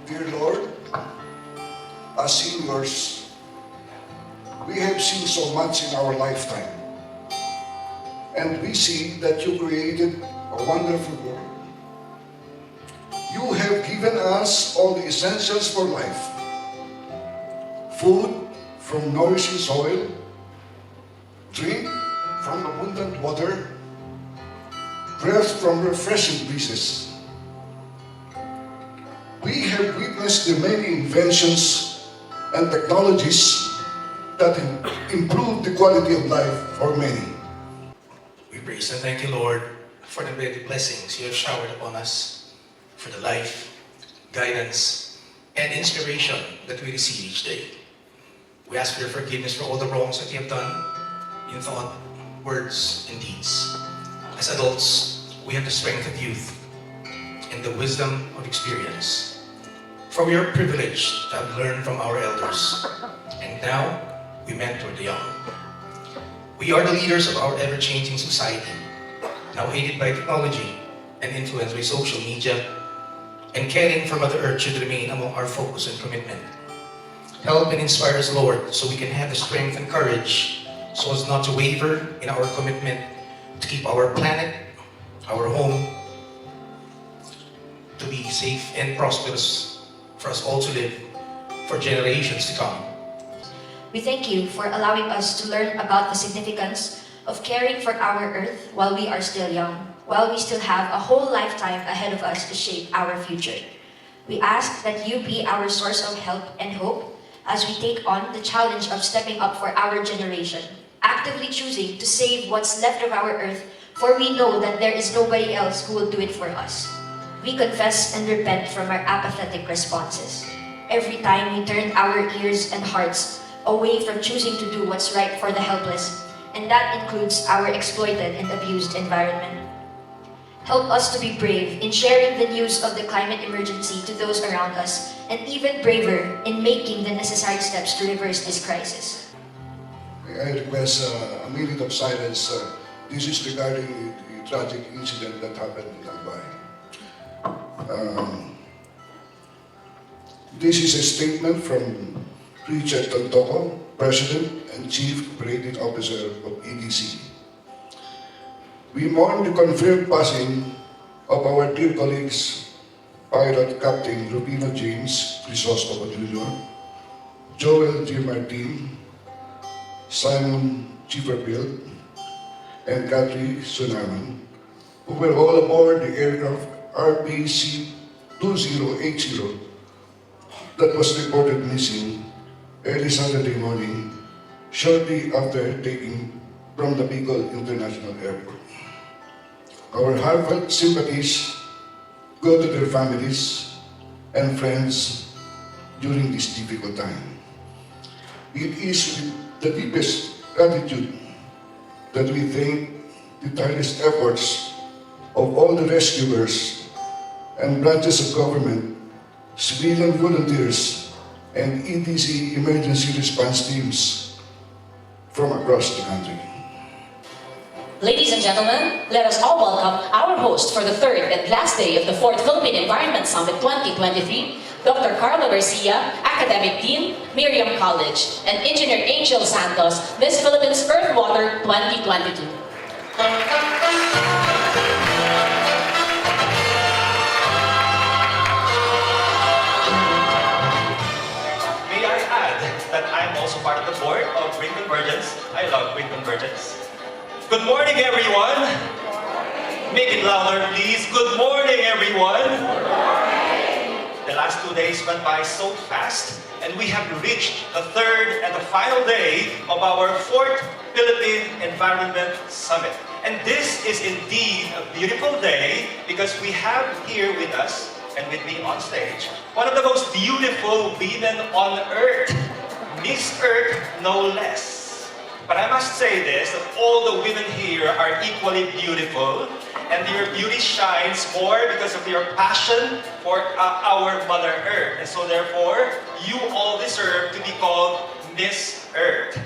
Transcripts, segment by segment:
Dear Lord, as seniors, we have seen so much in our lifetime. And we see that you created a wonderful world. You have given us all the essentials for life. Food from nourishing soil, drink from abundant water, breath from refreshing breezes. We have witnessed the many inventions and technologies that improve the quality of life for many. We praise and thank you, Lord, for the many blessings you have showered upon us, for the life, guidance, and inspiration that we receive each day. We ask for your forgiveness for all the wrongs that we have done in thought, words, and deeds. As adults, we have the strength of youth and the wisdom of experience. For we are privileged to have learned from our elders, and now we mentor the young. We are the leaders of our ever-changing society, now aided by technology and influenced by social media, and caring for Mother Earth should remain among our focus and commitment. Help and inspire us, Lord, so we can have the strength and courage so as not to waver in our commitment to keep our planet, our home, to be safe and prosperous for us all to live for generations to come. We thank you for allowing us to learn about the significance of caring for our Earth while we are still young, while we still have a whole lifetime ahead of us to shape our future. We ask that you be our source of help and hope as we take on the challenge of stepping up for our generation, actively choosing to save what's left of our Earth, for we know that there is nobody else who will do it for us. We confess and repent from our apathetic responses. Every time we turn our ears and hearts away from choosing to do what's right for the helpless, and that includes our exploited and abused environment. Help us to be brave in sharing the news of the climate emergency to those around us, and even braver in making the necessary steps to reverse this crisis. I request a minute of silence. This is regarding the tragic incident that happened in Albay. This is a statement from Richard Tantoco, President and Chief Operating Officer of EDC. We mourn the confirmed passing of our dear colleagues, Pilot Captain Rubino James Crisostomo Jr., Joel G. Martin, Simon Chipperfield, and Kathy Sunaman, who were all aboard the aircraft RPC-2080 that was reported missing early Saturday morning, shortly after taking from the Bicol International Airport. Our heartfelt sympathies go to their families and friends during this difficult time. It is with the deepest gratitude that we thank the tireless efforts of all the rescuers and branches of government, civilian volunteers, and EDC emergency response teams from across the country. Ladies and gentlemen, let us all welcome our host for the third and last day of the 4th Philippine Environment Summit 2023, Dr. Carlo Garcia, Academic Dean, Miriam College, and Engineer Angel Santos, Miss Philippines Earth Water 2022. May I add that I'm also part of the board of Green Convergence. I love Green Convergence. Good morning, everyone. Make it louder, please. Good morning, everyone. The last 2 days went by so fast, and we have reached the third and the final day of our 4th Philippine Environment Summit. And this is indeed a beautiful day because we have here with us, and with me on stage, one of the most beautiful women on Earth, Miss Earth no less. But I must say this, that all the women here are equally beautiful, and your beauty shines more because of your passion for our Mother Earth. And so therefore, you all deserve to be called Miss Earth.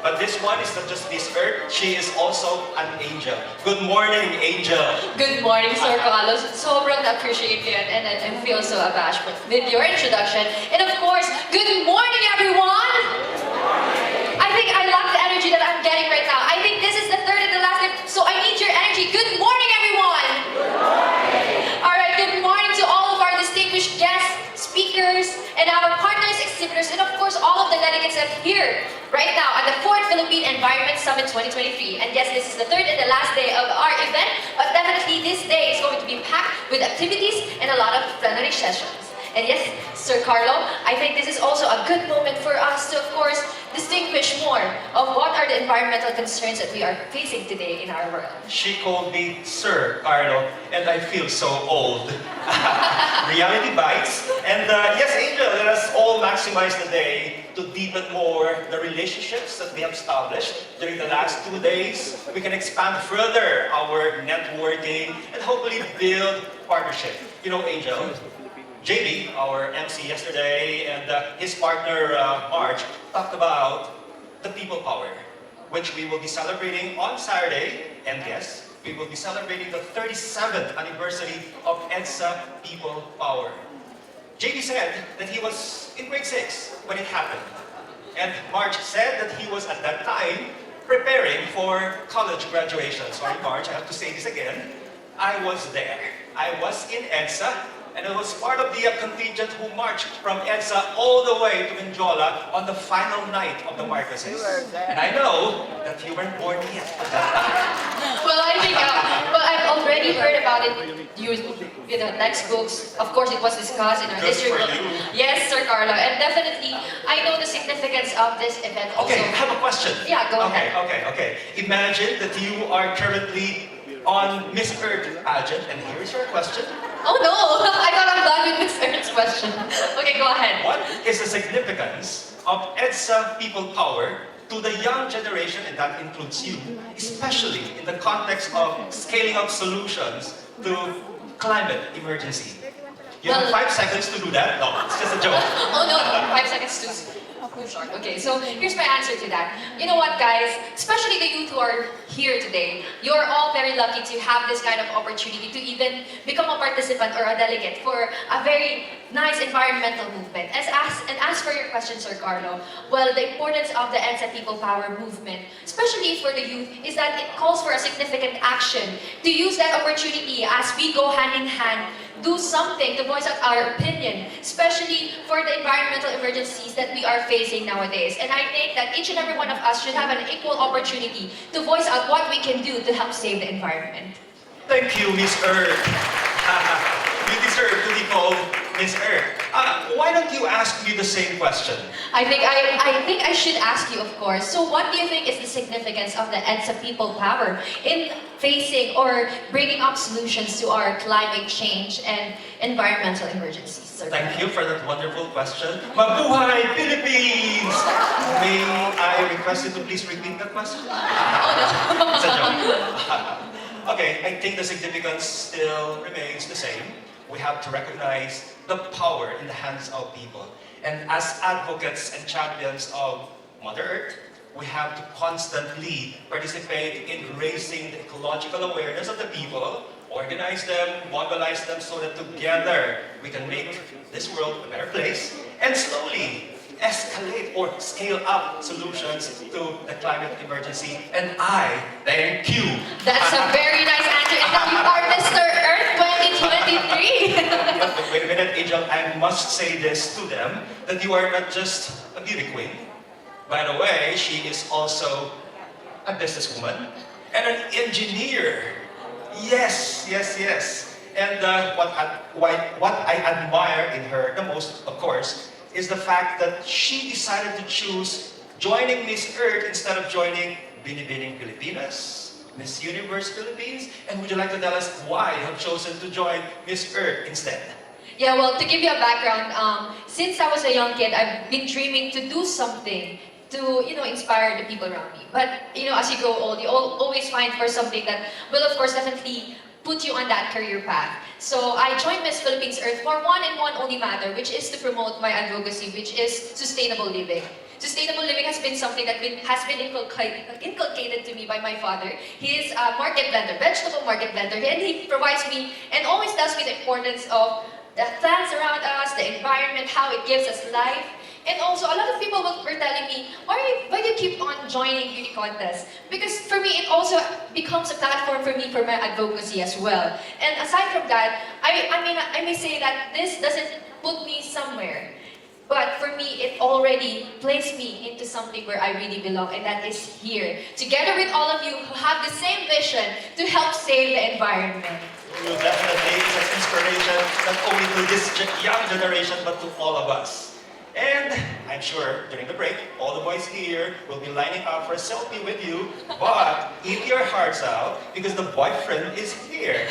But this one is not just Miss Earth, she is also an angel. Good morning, angel. Good morning, Sir Carlos. Sobrang na-appreciate ko yan and I feel so abashed with your introduction. And of course, good morning, everyone! I think I lack the energy that I'm getting right now. I think this is the third and the last day, so I need your energy. Good morning, everyone! Good morning! Alright, good morning to all of our distinguished guests, speakers, and our partners, exhibitors, and of course, all of the delegates that are here right now at the 4th Philippine Environment Summit 2023. And yes, this is the third and the last day of our event, but definitely this day is going to be packed with activities and a lot of plenary sessions. And yes, Sir Carlo, I think this is also a good moment for us to, of course, distinguish more of what are the environmental concerns that we are facing today in our world. She called me Sir Carlo, and I feel so old. Reality bites. And yes, Angel, let us all maximize the day to deepen more the relationships that we have established during the last 2 days. We can expand further our networking and hopefully build partnership. You know, Angel, JB, our MC yesterday, and his partner Marge talked about the people power, which we will be celebrating on Saturday. And yes, we will be celebrating the 37th anniversary of EDSA People Power. JB said that he was in grade 6 when it happened. And Marge said that he was at that time preparing for college graduation. Sorry, Marge, I have to say this again. I was there. I was in EDSA. And I was part of the contingent who marched from EDSA all the way to Menjola on the final night of the Marquesas. And I know that you weren't born yet at that time. Well, I think, I've already heard about it in the textbooks. Of course, it was discussed in our Good history for book. you. Yes, Sir Carlo, and definitely, I know the significance of this event also. Okay, I have a question. Yeah, go ahead. Okay. Imagine that you are currently on Miss Earth pageant, and here is your question. Oh no, I thought I'm done with Miss Earth's question. Okay, go ahead. What is the significance of EDSA People Power to the young generation, and that includes you, especially in the context of scaling up solutions to climate emergency? You have 5 seconds to do that. No, it's just a joke. Oh no, 5 seconds too short. Okay, so here's my answer to that. You know what, guys? Especially the youth who are here today, you're all very lucky to have this kind of opportunity to even become a participant or a delegate for a very nice environmental movement. And as for your question, Sir Carlo, well, the importance of the EDSA People Power movement, especially for the youth, is that it calls for a significant action to use that opportunity as we go hand in hand, do something to voice out our opinion, especially for the environmental emergencies that we are facing nowadays. And I think that each and every one of us should have an equal opportunity to voice out what we can do to help save the environment. Thank you, Miss Earth. You deserve to be called Miss Earth. Why don't you ask me the same question? I think I should ask you, of course. So what do you think is the significance of the EDSA People Power in facing or bringing up solutions to our climate change and environmental emergencies? Sir? Thank you for that wonderful question. Mabuhay, Philippines! May I request you to please repeat the question? It's a joke. Okay, I think the significance still remains the same. We have to recognize the power in the hands of people. And as advocates and champions of Mother Earth, we have to constantly participate in raising the ecological awareness of the people, organize them, mobilize them so that together we can make this world a better place and slowly escalate or scale up solutions to the climate emergency. And I thank you. That's a very nice answer. And now you are Mr. Earth 2023. But wait a minute, Angel, I must say this to them, that you are not just a beauty queen. By the way, she is also a businesswoman and an engineer. Yes. And what I admire in her the most, of course, is the fact that she decided to choose joining Miss Earth instead of joining Binibining Pilipinas, Miss Universe Philippines. And would you like to tell us why you have chosen to join Miss Earth instead? Yeah, well, to give you a background, since I was a young kid, I've been dreaming to do something to, inspire the people around me. But, as you grow old, you always find for something that will, of course, definitely put you on that career path. So I joined Miss Philippines Earth for one and one only matter, which is to promote my advocacy, which is sustainable living. Sustainable living has been something that has been inculcated to me by my father. He is a market blender, vegetable market blender, and he provides me and always tells me the importance of the plants around us, the environment, how it gives us life. And also, a lot of people were telling me, why do you keep on joining beauty contests? Because for me, it also becomes a platform for me for my advocacy as well. And aside from that, I may say that this doesn't put me somewhere. But for me, it already placed me into something where I really belong, and that is here. Together with all of you who have the same vision to help save the environment. You definitely is an inspiration not only to this young generation but to all of us. And I'm sure during the break, all the boys here will be lining up for a selfie with you, but eat your hearts out because the boyfriend is here.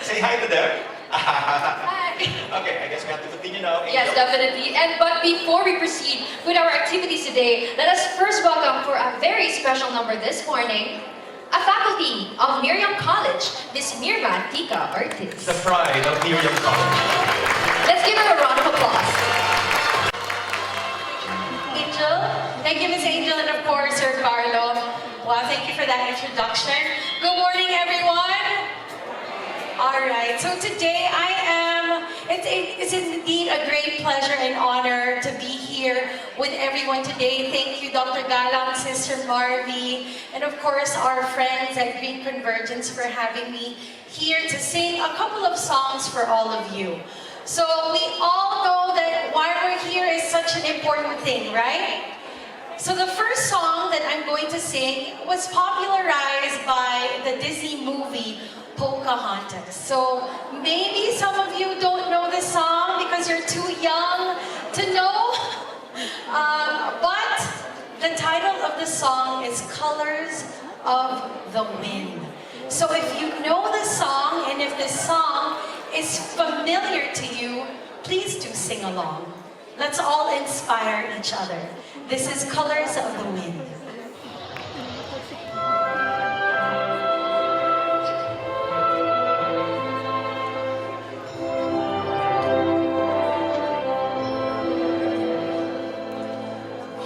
Say hi to them. Hi. Okay, I guess we have to continue now. Yes, definitely. But before we proceed with our activities today, let us first welcome for a very special number this morning, a faculty of Miriam College, Miss Mirma Tica-Ortiz. The pride of Miriam College. Let's give her a round of applause. Angel. Thank you, Miss Angel, and of course, Sir Carlo. Wow, thank you for that introduction. Good morning, everyone. All right, so today it's indeed a great pleasure and honor to be here with everyone today. Thank you, Dr. Galang, Sister Marvy, and of course, our friends at Green Convergence for having me here to sing a couple of songs for all of you. So we all know that why we're here is such an important thing, right? So the first song that I'm going to sing was popularized by the Disney movie Pocahontas. So maybe some of you don't know this song because you're too young to know. But the title of the song is Colors of the Wind. So if you know the song and if this song is familiar to you, please do sing along. Let's all inspire each other. This is Colors of the Wind.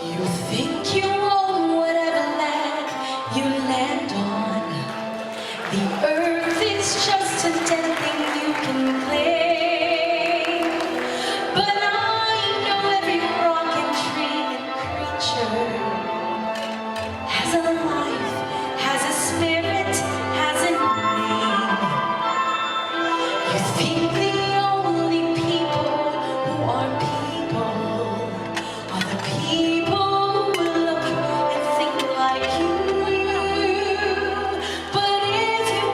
You think you own whatever land you land on. The earth is just a dead thing you can claim. But I know every rock and tree and creature has a life, has a spirit, has a name. You think the only people who are people are the people who look and think like you. But if you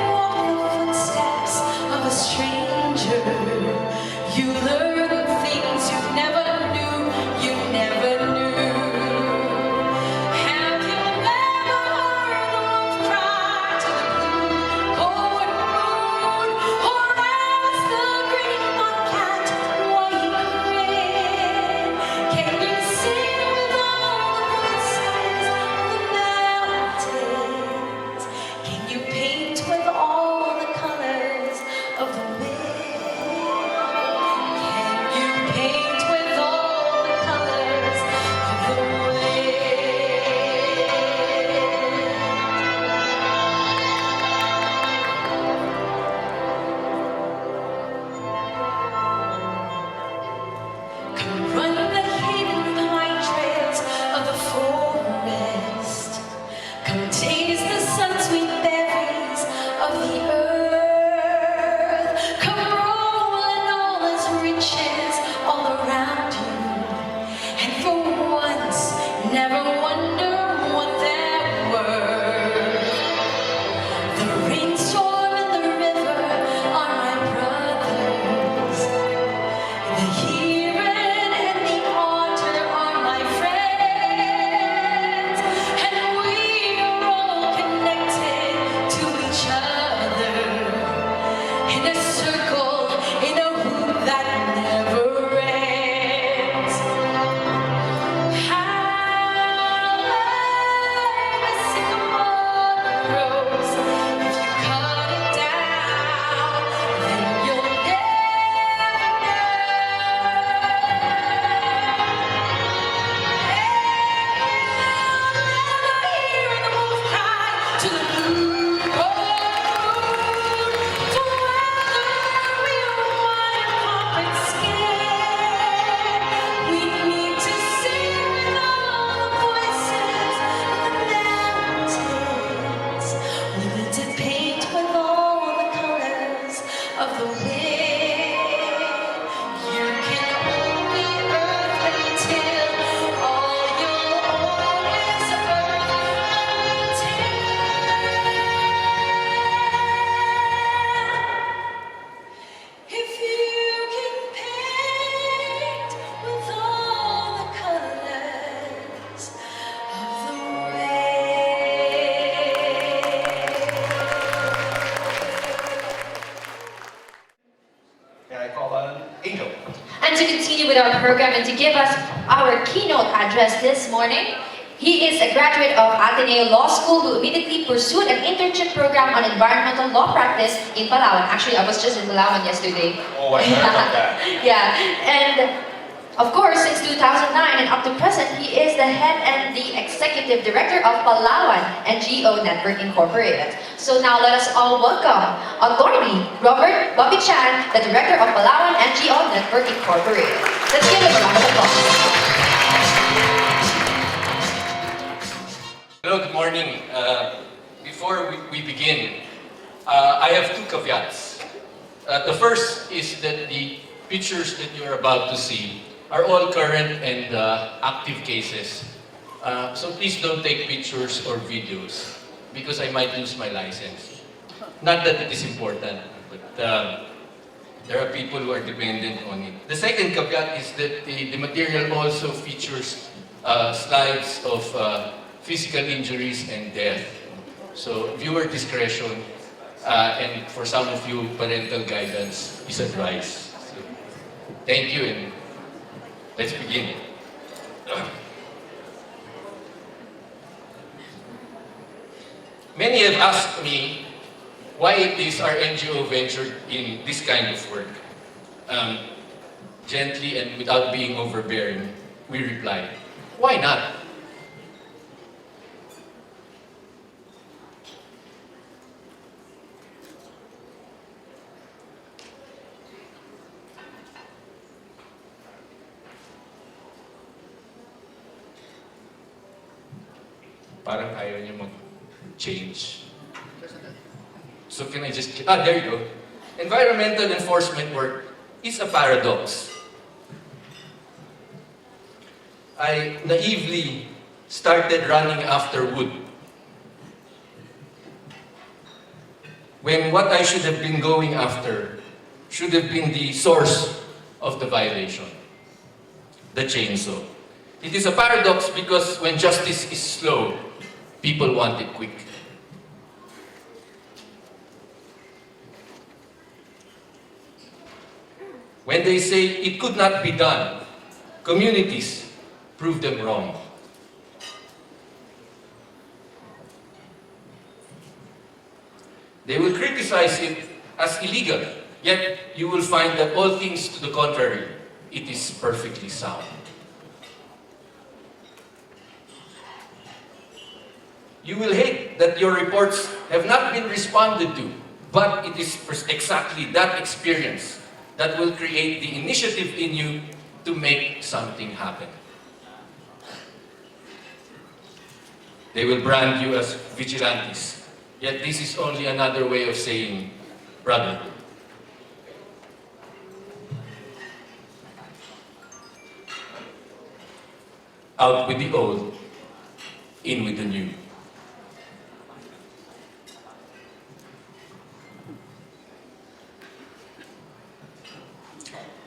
to paint with all the colors of the wind. You can own the earth until all you'll own is earth until if you can paint with all the colors of the May I call on Angel? And to continue with our program and to give us our keynote address this morning, he is a graduate of Ateneo Law School who immediately pursued an internship program on environmental law practice in Palawan. Actually, I was just in Palawan yesterday. Oh, I heard about that. Yeah, and of course, since 2009 and up to present, he is the head and the executive director of Palawan NGO Network Incorporated. So now let us all welcome Attorney Robert Bobby Chan, the director of Palawan NGO Network Incorporated. Let's give him a round of applause. Hello, good morning. Before we begin, I have two caveats. The first is that the pictures that you're about to see are all current and active cases. So please don't take pictures or videos because I might lose my license. Not that it is important, but there are people who are dependent on it. The second caveat is that the material also features slides of physical injuries and death. So viewer discretion and for some of you, parental guidance is advised. So, thank you and let's begin. Many have asked me why it is our NGO ventured in this kind of work. Gently and without being overbearing, we reply, why not? Parang ayaw niya mag-change. So can I just... there you go. Environmental enforcement work is a paradox. I naively started running after wood when what I should have been going after should have been the source of the violation, the chainsaw. It is a paradox because when justice is slow, people want it quick. When they say it could not be done, communities prove them wrong. They will criticize it as illegal, yet you will find that all things to the contrary, it is perfectly sound. You will hate that your reports have not been responded to, but it is exactly that experience that will create the initiative in you to make something happen. They will brand you as vigilantes, yet this is only another way of saying brotherhood. Out with the old, in with the new.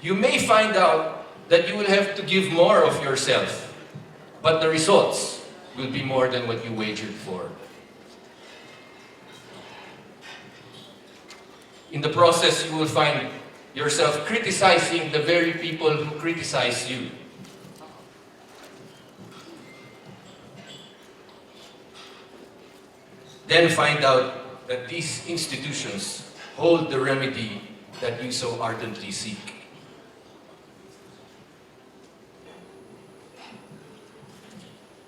You may find out that you will have to give more of yourself, but the results will be more than what you wagered for. In the process, you will find yourself criticizing the very people who criticize you. Then find out that these institutions hold the remedy that you so ardently seek.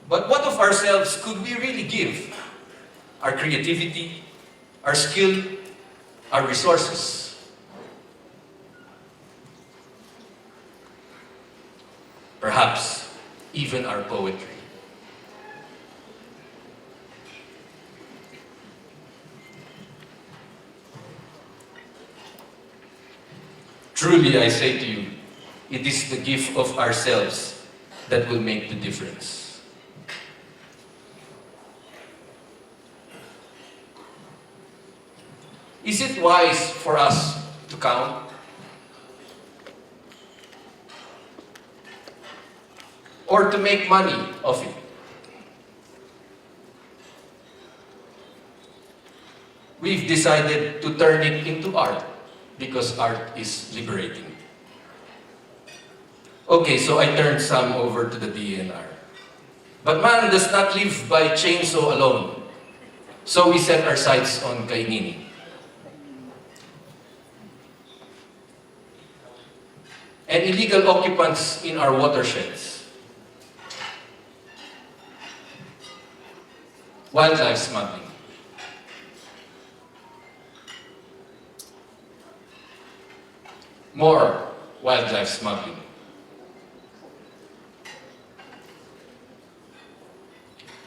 But what of ourselves could we really give? Our creativity, our skill, our resources. Perhaps even our poetry. Truly, I say to you, it is the gift of ourselves that will make the difference. Is it wise for us to count? Or to make money of it? We've decided to turn it into art because art is liberating. Okay, so I turned some over to the DNR. But man does not live by chainsaw alone. So we set our sights on Kainini. And illegal occupants in our watersheds. Wildlife smuggling. More wildlife smuggling.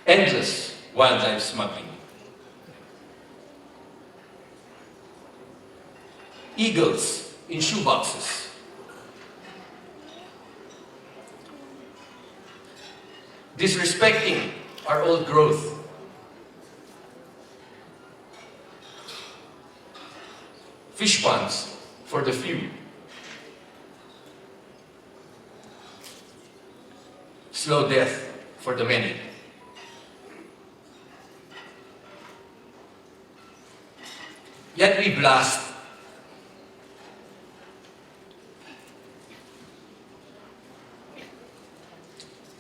Endless wildlife smuggling. Eagles in shoeboxes. Disrespecting our old growth. Fish ponds for the few. Slow death for the many. Yet we blast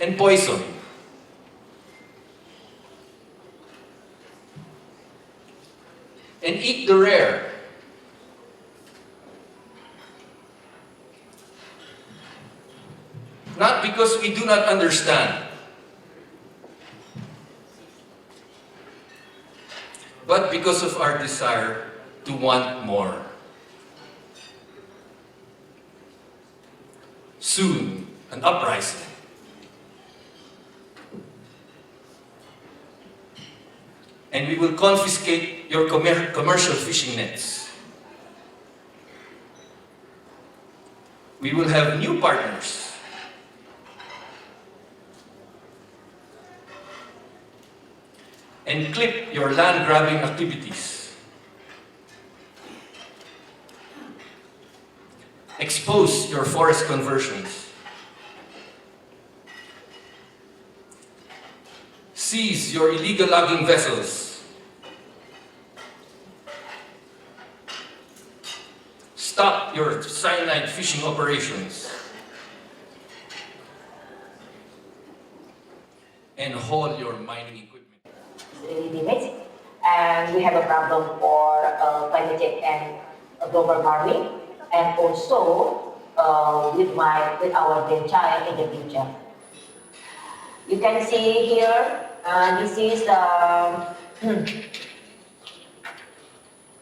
and poison and eat the rare. Not because we do not understand, but because of our desire to want more. Soon, an uprising. And we will confiscate your commercial fishing nets. We will have new partners. And clip your land grabbing activities. Expose your forest conversions. Seize your illegal logging vessels. Stop your cyanide fishing operations. And haul your mining equipment. Really limits, and we have a problem for climate change and global warming, and also with our grandchild in the future. You can see here, this is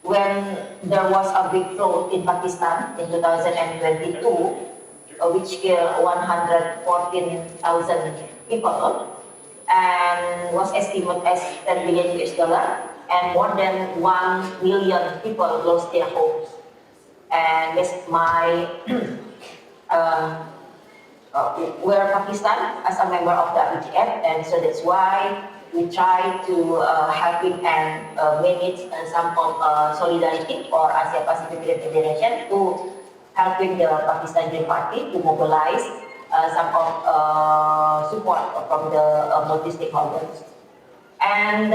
when there was a big flood in Pakistan in 2022, which killed 114,000 people. And was estimated as $10 billion US, and more than 1 million people lost their homes. And that's my, we're Pakistan as a member of the IGF, and so that's why we try to helping and manage some of solidarity for Asia Pacific Federation to helping the Pakistan Green Party to mobilize some of support from the multi-stakeholders. And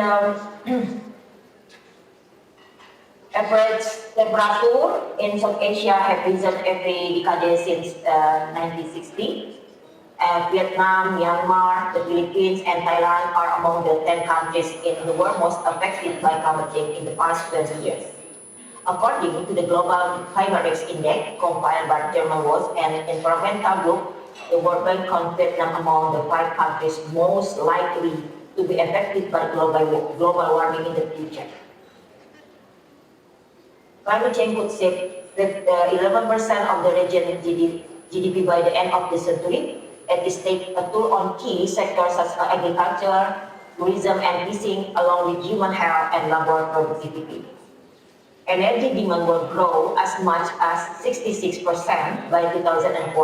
average temperature in South Asia have risen every decade since 1960. Vietnam, Myanmar, the Philippines, and Thailand are among the 10 countries in the world most affected by climate change in the past 20 years. According to the Global Climate Risk Index compiled by German World and Environmental Group, the World Bank counts Vietnam among the 5 countries most likely to be affected by global warming in the future. Climate change would save 11% of the region's GDP by the end of the century, and is take a toll on key sectors such as agriculture, tourism, and fishing, along with human health and labor productivity. energy demand will grow as much as 66% by 2040,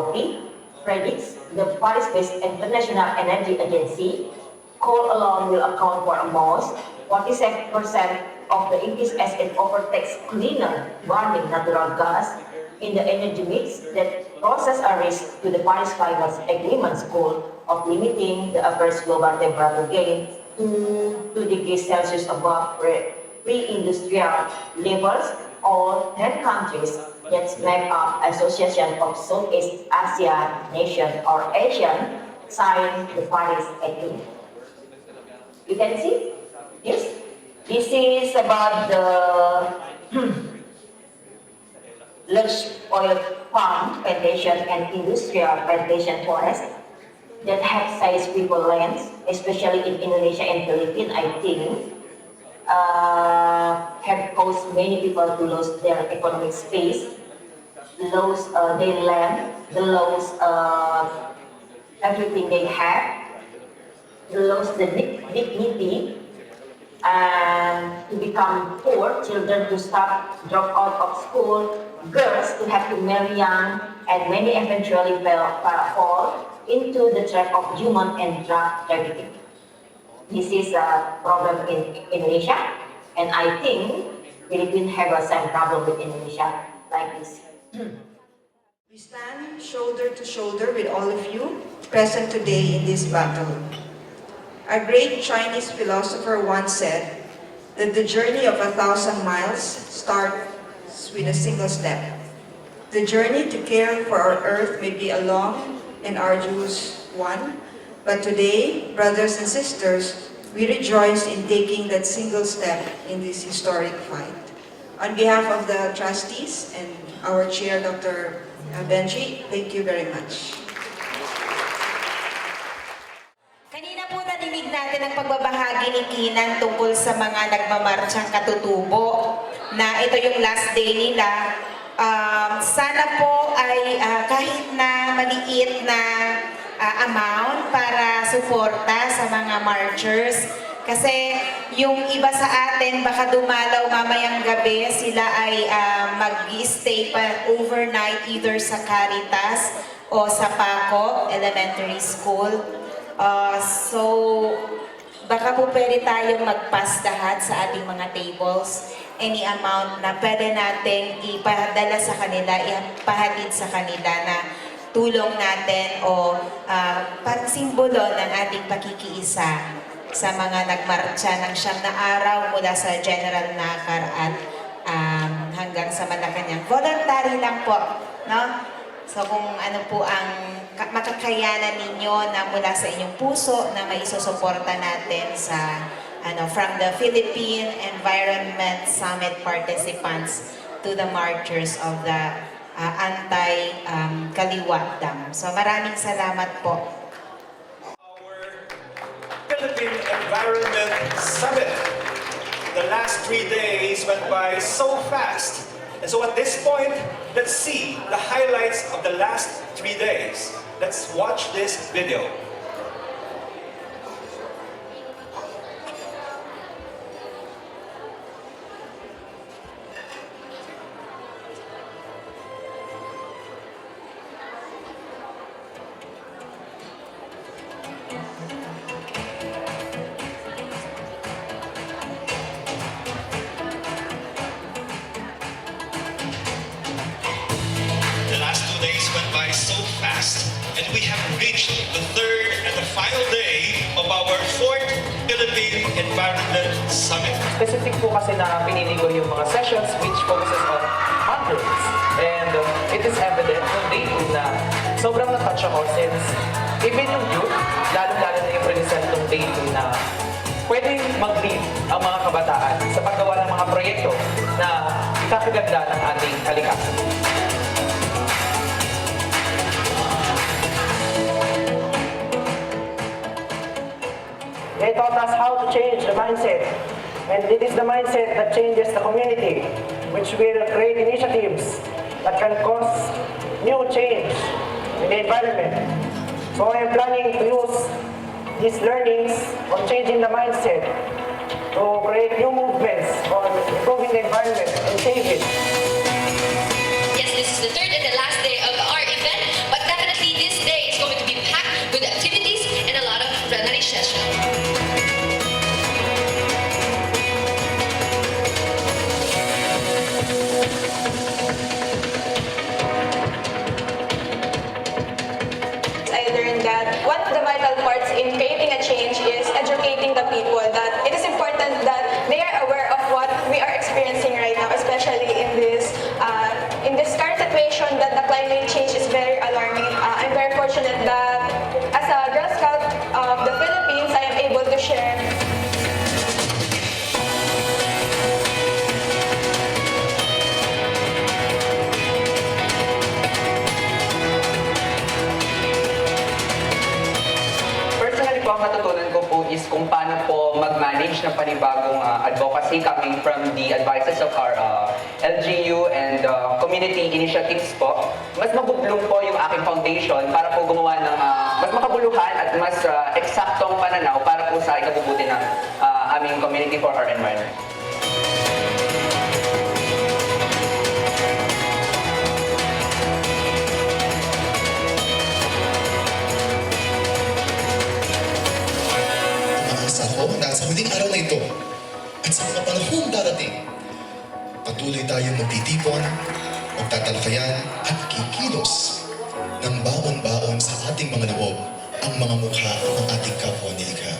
predicts the Paris-based International Energy Agency. Coal alone will account for almost 47% of the increase as it overtakes cleaner burning natural gas in the energy mix that poses a risk to the Paris Climate Agreement's goal of limiting the average global temperature gain to 2 degrees Celsius above pre-industrial levels. All 10 countries that make up Association of Southeast Asian Nations or ASEAN signed the Paris Agreement. You can see? Yes? This is about the large oil palm plantation and industrial plantation forest that have seized people lands, especially in Indonesia and Philippines, I think, have caused many people to lose their economic space, lose their land, lose everything they have, lose the dignity, and to become poor, children to drop out of school, girls to have to marry young, and many eventually fall into the trap of human and drug trafficking. This is a problem in Indonesia, and I think Philippines have the same problem with Indonesia like this. We stand shoulder to shoulder with all of you present today in this battle. A great Chinese philosopher once said that the journey of 1,000 miles starts with a single step. The journey to care for our earth may be a long and arduous one, but today, brothers and sisters, we rejoice in taking that single step in this historic fight. On behalf of the trustees and our chair, Dr. Benji, thank you very much. Kanina po nadinig natin ang pagbabahagi ni Kenan tungkol sa mga nagmamarchang katutubo na ito yung last day nila. Sana po ay kahit na maliit na amount para suporta sa mga marchers. Kasi yung iba sa atin baka dumalaw mamayang gabi, sila ay mag-stay pa overnight either sa Caritas o sa Paco Elementary School. So baka po pwede tayong mag-pass lahat sa ating mga tables. Any amount na pwede nating ipadala sa kanila, ipahatid sa kanila na tulong natin o pagsimbolo ng ating pakikiisa sa mga nagmarcha ng 9 na araw mula sa General Nakar at hanggang sa Malacanang. Voluntary lang po, no? So kung ano po ang makakayanan ninyo na mula sa inyong puso na maisusuporta natin sa from the Philippine Environment Summit participants to the marchers of the anti-Kaliwa Dam. So maraming salamat po. Philippine Environment Summit. The last 3 days went by so fast. And so at this point, let's see the highlights of the last 3 days. Let's watch this video. And we have reached the third and the final day of our fourth Philippine Environment Summit. Specific po kasi na pinili ko yung mga sessions which focuses on hundreds. And it is evident from day 2 na sobrang na-touch ako since even yung youth, lalo-lalo na yung present ng day 2 na pwedeng mag-lead ang mga kabataan sa paggawa ng mga proyekto na ikakaganda ng ating kalikasan. They taught us how to change the mindset, and it is the mindset that changes the community, which will create initiatives that can cause new change in the environment. So I am planning to use these learnings on changing the mindset to create new movements on improving the environment and changing David. Yes, this is the third and the last day of our event, but definitely this day is going to be packed with activities and a lot of plenary session. I learned that one of the vital parts in creating a change is educating the people, that it is important that they are aware of what we are experiencing right now, especially in this current situation that the climate change is very alarming. I'm very fortunate that as a Girl Scout of the Philippines, I am able to share Personally po, ang natutunan ko po is kung paano po mag-manage ng panibagong advocacy coming from the advices of our LGU and community initiatives po. Mas mabublong po yung aking foundation para po gumawa ng mas makabuluhan at mas eksaktong pananaw para po sa ikabubuti ng aming community for our environment. Umaasa ako na sa huling araw na ito at sa mga panahong darating, patuloy tayong magtitipon, magtatalakayan at kikilos ng baon-baon sa ating mga loob ang mga mukha ng ating kapwa nilikha.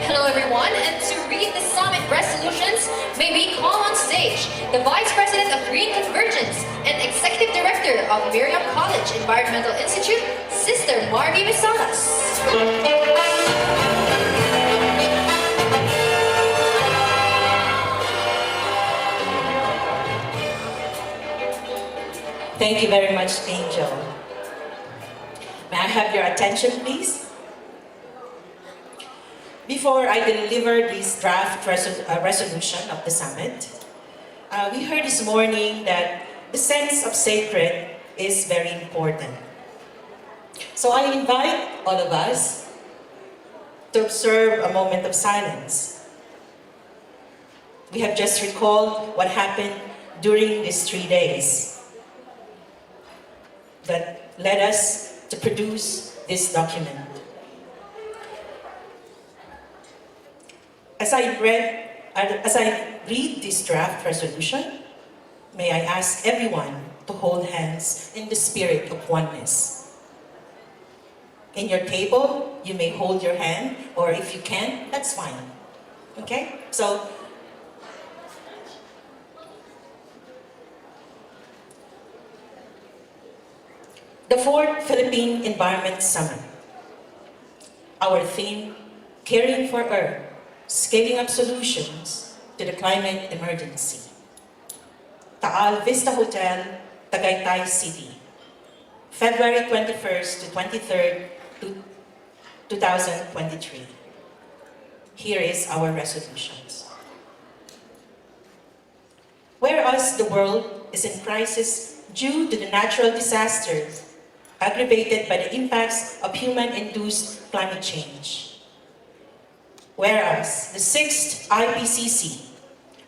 Hello everyone, and to read the summit resolutions, may we call on stage the Vice President of Green Convergence and Executive Director of Miriam College Environmental Institute, Sister Marby Misalas. Thank you very much, Angel. May I have your attention, please? Before I deliver this draft resolution of the summit, we heard this morning that the sense of sacred is very important. So I invite all of us to observe a moment of silence. We have just recalled what happened during these 3 days that led us to produce this document. As I read this draft resolution, may I ask everyone to hold hands in the spirit of oneness. In your table, you may hold your hand, or if you can't, that's fine. Okay? So, the 4th Philippine Environment Summit. Our theme, Caring for Earth, Scaling Up Solutions to the Climate Emergency. Taal Vista Hotel, Tagaytay City, February 21st to 23rd, 2023. Here is our resolutions. Whereas the world is in crisis due to the natural disasters aggravated by the impacts of human-induced climate change. Whereas the 6th IPCC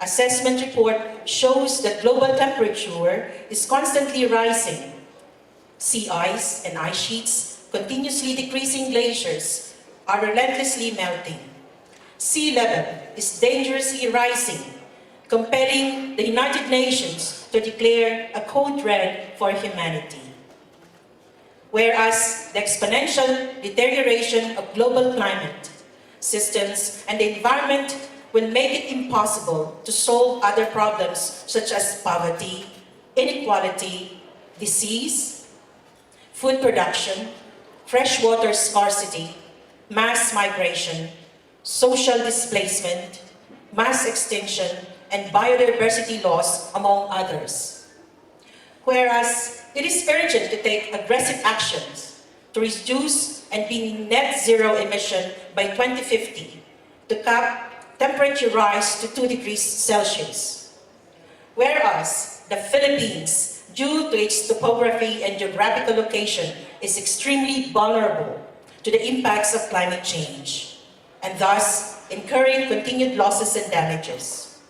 assessment report shows that global temperature is constantly rising. Sea ice and ice sheets, continuously decreasing glaciers are relentlessly melting. Sea level is dangerously rising, compelling the United Nations to declare a code red for humanity. Whereas the exponential deterioration of global climate systems and the environment will make it impossible to solve other problems such as poverty, inequality, disease, food production, freshwater scarcity, mass migration, social displacement, mass extinction, and biodiversity loss, among others. Whereas it is urgent to take aggressive actions to reduce and be net zero emission by 2050 to cap temperature rise to 2 degrees Celsius. Whereas the Philippines, due to its topography and geographical location, is extremely vulnerable to the impacts of climate change, and thus incurring continued losses and damages.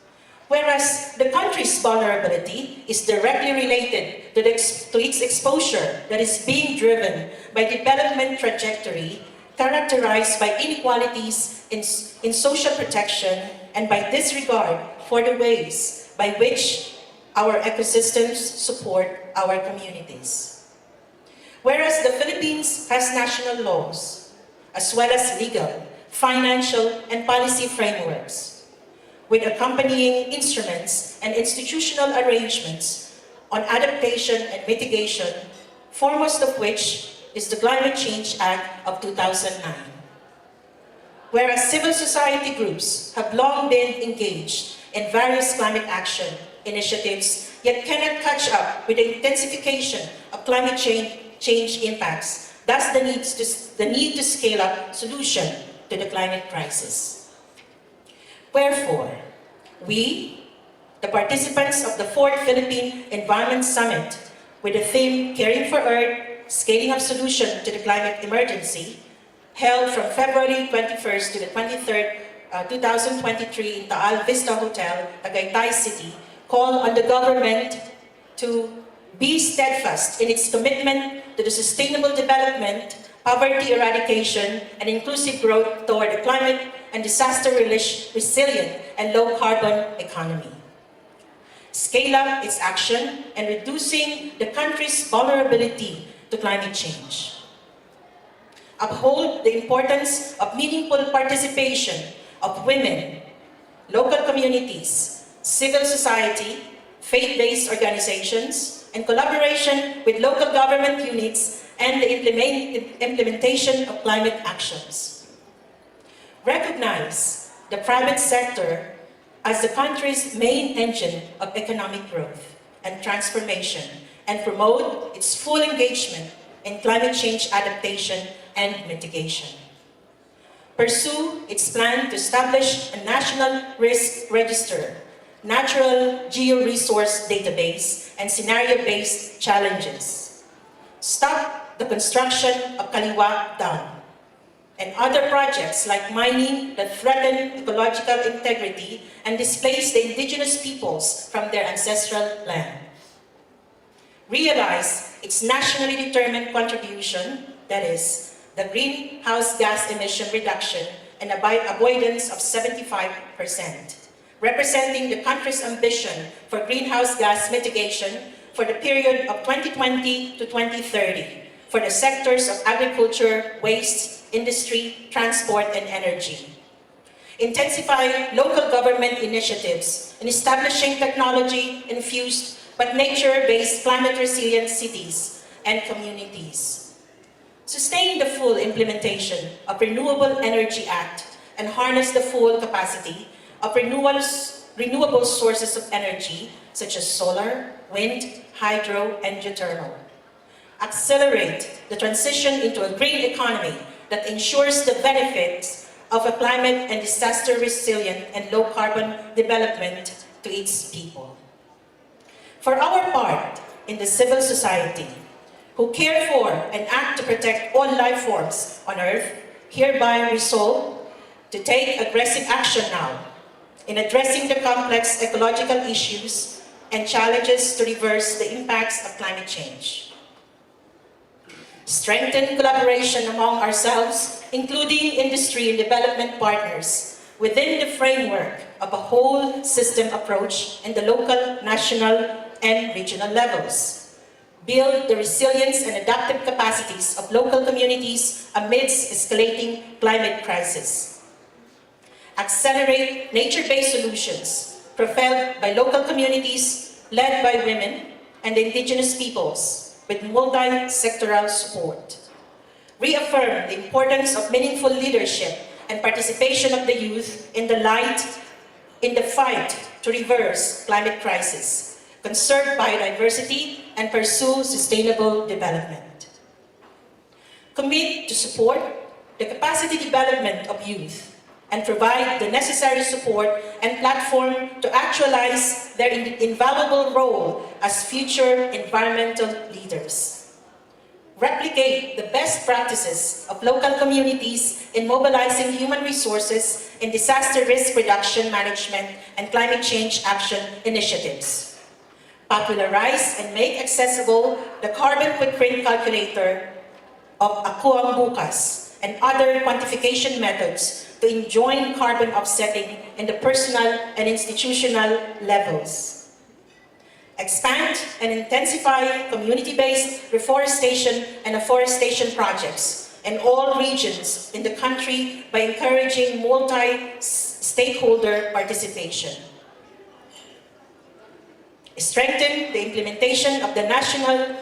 Whereas the country's vulnerability is directly related to its exposure that is being driven by development trajectory characterized by inequalities in social protection and by disregard for the ways by which our ecosystems support our communities. Whereas the Philippines has national laws, as well as legal, financial, and policy frameworks, with accompanying instruments and institutional arrangements on adaptation and mitigation, foremost of which is the Climate Change Act of 2009. Whereas civil society groups have long been engaged in various climate action initiatives, yet cannot catch up with the intensification of climate change impacts, thus the need to scale up solution to the climate crisis. Wherefore, we, the participants of the 4th Philippine Environment Summit, with the theme Caring for Earth, Scaling Up Solution to the Climate Emergency, held from February 21st to the 23rd, 2023 in Taal Vista Hotel, Tagaytay City, call on the government to be steadfast in its commitment to the sustainable development, poverty eradication, and inclusive growth toward a climate and disaster resilient and low-carbon economy. Scale up its action and reducing the country's vulnerability to climate change. Uphold the importance of meaningful participation of women, local communities, civil society, faith-based organizations, and collaboration with local government units and the implementation of climate actions. Recognize the private sector as the country's main engine of economic growth and transformation, and promote its full engagement in climate change adaptation and mitigation. Pursue its plan to establish a national risk register, natural geo-resource database, and scenario-based challenges. Stop the construction of Kaliwa Dam and other projects like mining that threaten ecological integrity and displace the indigenous peoples from their ancestral land. Realize its nationally determined contribution, that is, the greenhouse gas emission reduction and avoidance of 75%, representing the country's ambition for greenhouse gas mitigation for the period of 2020 to 2030 for the sectors of agriculture, waste, industry, transport, and energy. Intensify local government initiatives in establishing technology-infused but nature-based climate-resilient cities and communities. Sustain the full implementation of Renewable Energy Act and harness the full capacity of renewable sources of energy such as solar, wind, hydro, and geothermal. Accelerate the transition into a green economy that ensures the benefits of a climate and disaster resilient and low carbon development to its people. For our part in the civil society, who care for and act to protect all life forms on Earth, hereby resolve to take aggressive action now in addressing the complex ecological issues and challenges to reverse the impacts of climate change. Strengthen collaboration among ourselves, including industry and development partners, within the framework of a whole system approach in the local, national, and regional levels. Build the resilience and adaptive capacities of local communities amidst escalating climate crisis. Accelerate nature-based solutions propelled by local communities led by women and indigenous peoples with multi-sectoral support. Reaffirm the importance of meaningful leadership and participation of the youth in the fight to reverse climate crisis, conserve biodiversity, and pursue sustainable development. Commit to support the capacity development of youth and provide the necessary support and platform to actualize their invaluable role as future environmental leaders. replicate the best practices of local communities in mobilizing human resources in disaster risk reduction management and climate change action initiatives. Popularize and make accessible the carbon footprint calculator of Akuang Bukas and other quantification methods to enjoin carbon offsetting in the personal and institutional levels. Expand and intensify community-based reforestation and afforestation projects in all regions in the country by encouraging multi-stakeholder participation. Strengthen the implementation of the National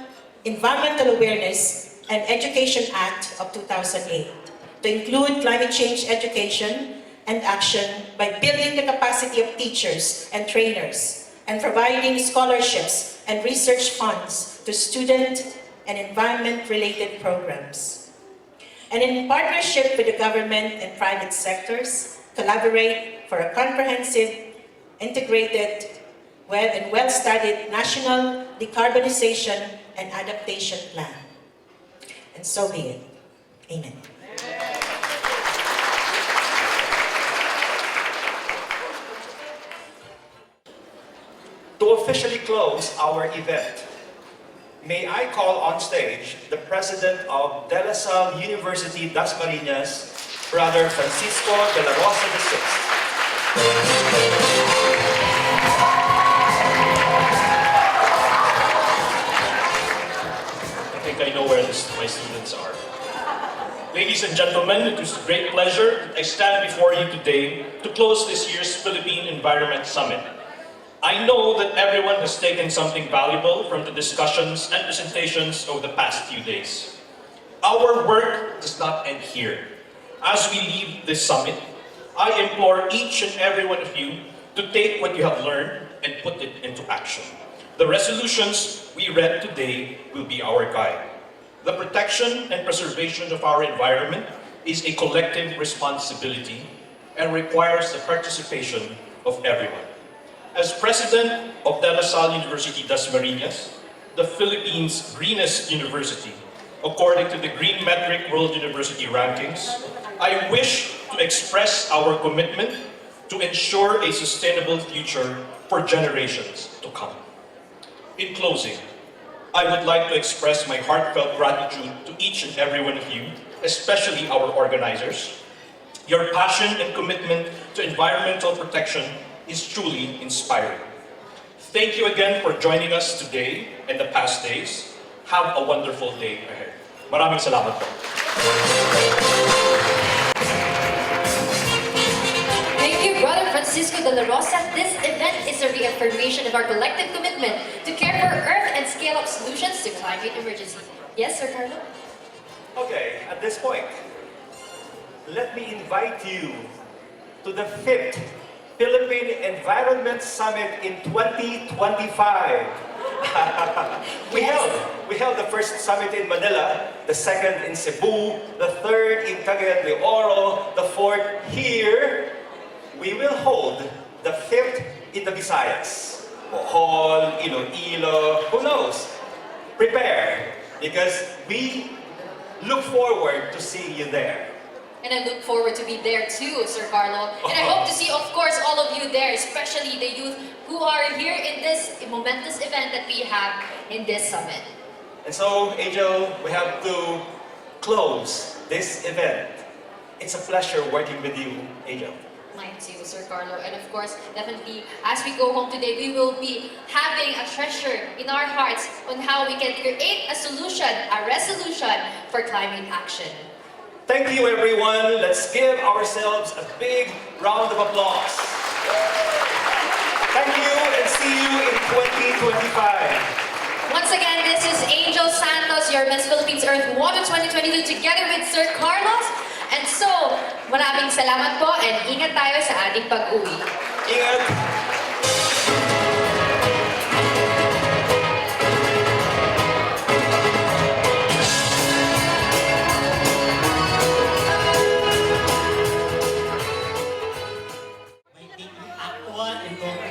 Environmental Awareness and Education Act of 2008 to include climate change education and action by building the capacity of teachers and trainers and providing scholarships and research funds to student and environment-related programs. And in partnership with the government and private sectors, collaborate for a comprehensive, integrated, and well-studied national decarbonization and adaptation plan. And so be it. Amen. To officially close our event, may I call on stage the President of De La Salle University Dasmariñas, Brother Francisco de la Rosa VI. I think I know where my students are. Ladies and gentlemen, it is a great pleasure that I stand before you today to close this year's Philippine Environment Summit. I know that everyone has taken something valuable from the discussions and presentations over the past few days. Our work does not end here. As we leave this summit, I implore each and every one of you to take what you have learned and put it into action. The resolutions we read today will be our guide. The protection and preservation of our environment is a collective responsibility and requires the participation of everyone. As President of De La Salle University Dasmariñas, the Philippines' greenest university, according to the Green Metric World University Rankings, I wish to express our commitment to ensure a sustainable future for generations to come. In closing, I would like to express my heartfelt gratitude to each and every one of you, especially our organizers. Your passion and commitment to environmental protection is truly inspiring. Thank you again for joining us today and the past days. Have a wonderful day ahead. Maraming salamat po. Thank you, Brother Francisco de la Rosa. This event is a reaffirmation of our collective commitment to care for Earth and scale up solutions to climate emergency. Yes, Sir Carlo? Okay, at this point, let me invite you to the 5th Philippine Environment Summit in 2025. We held the first summit in Manila, the second in Cebu, the third in Cagayan de Oro, the fourth here. We will hold the 5th in the Visayas. Bohol, Iloilo, who knows? Prepare, because we look forward to seeing you there. And I look forward to be there too, Sir Carlo. And I hope to see, of course, all of you there, especially the youth who are here in this momentous event that we have in this summit. And so, Angel, we have to close this event. It's a pleasure working with you, Angel. Mine too, Sir Carlo. And of course, definitely, as we go home today, we will be having a treasure in our hearts on how we can create a solution, a resolution for climate action. Thank you, everyone. Let's give ourselves a big round of applause. Thank you, and see you in 2025. Once again, this is Angel Santos, your Miss Philippines Earth Water 2022, together with Sir Carlos. And so, maraming salamat po, and ingat tayo sa ating pag-uwi. Ingat!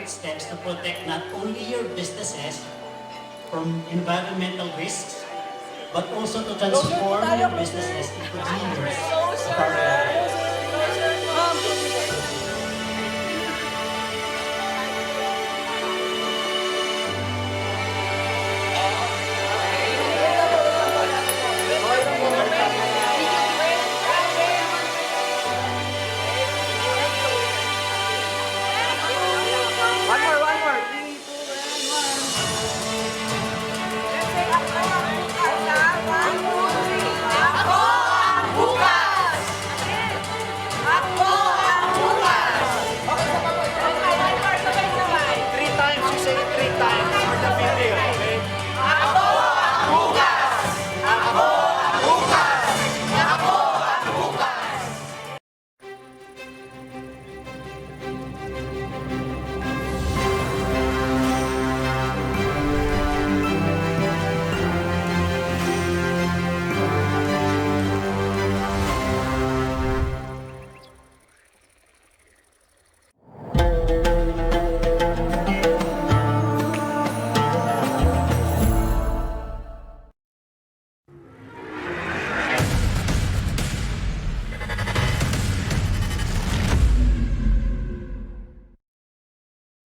Steps to protect not only your businesses from environmental risks, but also to transform your businesses into dreamers